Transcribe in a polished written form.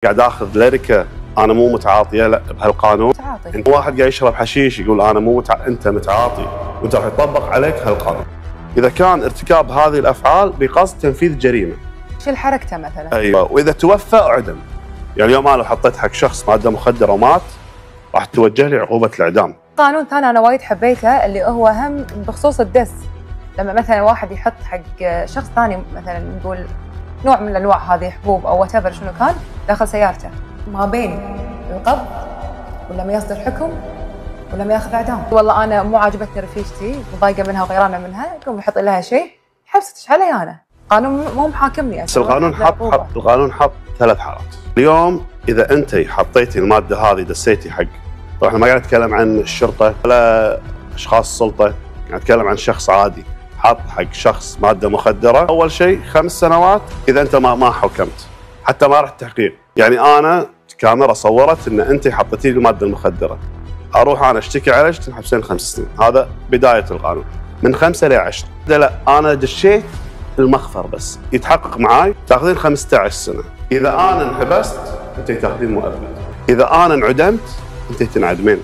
قاعد اخذ ليركا انا مو متعاطيه لا بهالقانون. متعاطي. انت واحد قاعد يشرب حشيش يقول انا مو انت متعاطي وانت راح يطبق عليك هالقانون. اذا كان ارتكاب هذه الافعال بقصد تنفيذ جريمه. شيل حركته مثلا. ايوه، واذا توفى اعدم. يعني اليوم انا لو حطيت حق شخص ماده مخدره ومات راح توجه لي عقوبه الاعدام. قانون ثاني انا وايد حبيته اللي هو هم بخصوص الدس. لما مثلا واحد يحط حق شخص ثاني مثلا نقول نوع من انواع هذه حبوب او وات ايفر شنو كان داخل سيارته، ما بين القبض ولما يصدر حكم ولما ياخذ اعدام. والله انا مو عاجبتني رفيجتي مضايقه منها وغيرانه منها، يقوم يحط لها شيء حبستش علي انا. قانون مو محاكمني. بس القانون حط 3 حالات. اليوم اذا انت حطيتي الماده هذه دسيتي حق، طبعا احنا ما قاعد نتكلم عن الشرطه ولا اشخاص السلطه، قاعد نتكلم عن شخص عادي حط حق شخص ماده مخدره. اول شيء 5 سنوات اذا انت ما حكمت، حتى ما رحت تحقيق. يعني انا كاميرا صورت ان انت حطيتي لي الماده المخدره، اروح انا اشتكي عليك تنحبسين 5 سنين. هذا بدايه القانون من 5 ل 10. لا انا دشيت المخفر بس يتحقق معاي تاخذين 15 سنه. اذا انا انحبست انت تاخذين مؤبد، اذا انا انعدمت انت تنعدمين.